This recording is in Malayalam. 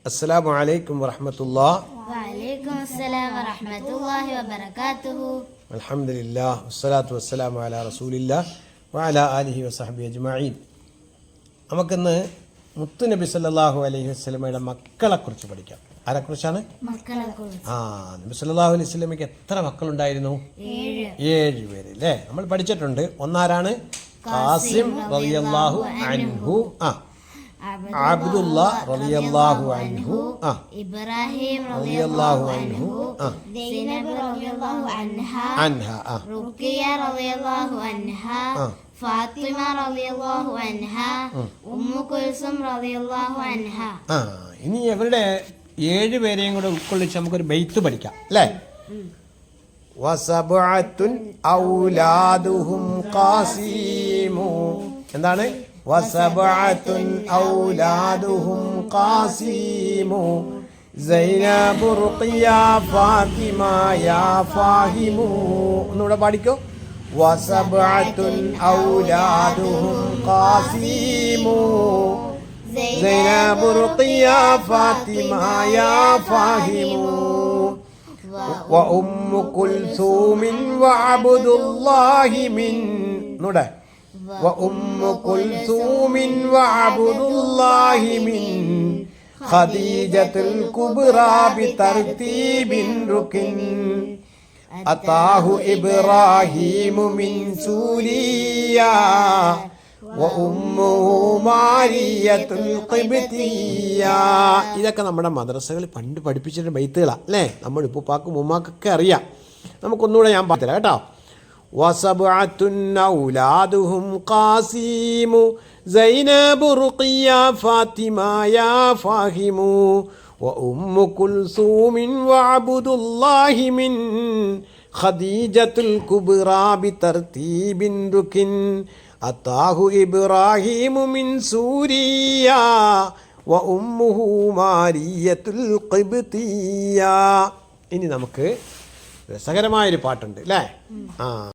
അസ്സലാമു അലൈക്കും വറഹ്മത്തുള്ളാഹി വഅലൈക്കും അസ്സലാം വറഹ്മത്തുള്ളാഹി വബറകാതുഹു. അൽഹംദുലില്ലാഹ് വസ്സലാത്തു വസ്സലാമു അലാ റസൂലില്ലാഹ് വഅലാ ആലിഹി വസഹ്ബിഹി അജ്മഈൻ. നമുക്കിന്ന് മുത്തുനബി സല്ലല്ലാഹു അലൈഹി വസല്ലമയുടെ മക്കളെക്കുറിച്ച് പഠിക്കാം. ആരെക്കുറിച്ചാണ്? നബി സല്ലല്ലാഹു അലൈഹി വസല്ലമയ്ക്ക് എത്ര മക്കളുണ്ടായിരുന്നു? 7 പേര് അല്ലേ? നമ്മൾ പഠിച്ചിട്ടുണ്ട്. ഒന്നാരാണ്? ഖാസിം റളിയല്ലാഹു അൻഹു, അബ്ദുല്ലാ റളിയല്ലാഹു അൻഹു, ഇബ്രാഹിം റളിയല്ലാഹു അൻഹു, സൈനബ് റളിയല്ലാഹു അൻഹ, റുഖിയ റളിയല്ലാഹു അൻഹ, ഫാത്തിമ റളിയല്ലാഹു അൻഹ, ഉമ്മു കുൽസും റളിയല്ലാഹു അൻഹ. ഇനി ഇവരുടെ 7 പേരെയും കൂടെ ഉൾക്കൊള്ളിച്ച് നമുക്കൊരു ബൈത്ത് പഠിക്കാം അല്ലേ? വസബഅത്തുൻ ഔലാദുഹും ഖാസിമു. എന്താണ്? വസബഅത്തുൻ ഔലാദുഹും ഖാസിമു സൈനബു റുഖിയ ഫാത്തിമ യാ ഫാഹിമു. ഒന്നുകൂടെ പാടിക്കോ. വസബഅത്തുൻ ഔലാദുഹും ഖാസിമു സൈനബു റുഖിയ ഫാത്തിമ യാ ഫാഹിമു വ ഉമ്മു കുൽസൂമിൻ വ അബ്ദുല്ലാഹി മിൻ. ഒന്നുകൂടെ. വ ഉമ്മു കുൽസൂമിൻ വ അബ്ദുല്ലാഹി മിൻ ഖദീജത്തുൽ കുബ്രാ ബിതർതീബിൻ റുകിൻ അതാഹു ഇബ്രാഹീമു മിൻ സൂരിയ വ ഉമ്മുഹു മാരിയത്തുൽ ഖിബ്തിയ. ഇതൊക്കെ നമ്മുടെ മദ്രസകളിൽ പണ്ട് പഠിപ്പിച്ചിട്ട് ബൈത്തുകളാണ് അല്ലേ? നമ്മുടെ ഉപ്പുപ്പാക്കും ഉമ്മാക്കൊക്കെ അറിയാം. നമുക്കൊന്നുകൂടെ ഞാൻ പറഞ്ഞുതരാം കേട്ടോ. വസബഅത്തുൻ ഔലാദുഹും ഖാസിമു സൈനബു റുഖിയ ഫാത്തിമ യാ ഫാഹിമു വ ഉമ്മു കുൽസൂമിൻ വ അബ്ദുല്ലാഹി മിൻ ഖദീജത്തുൽ കുബ്രാ ബിതർതീബിൻ റുകിൻ അതാഹു ഇബ്രാഹീമു മിൻ സൂരിയ വ ഉമ്മുഹു മാരിയത്തുൽ ഖിബ്തിയ. ഇനി നമുക്ക് രസകരമായൊരു പാട്ടുണ്ട് അല്ലേ?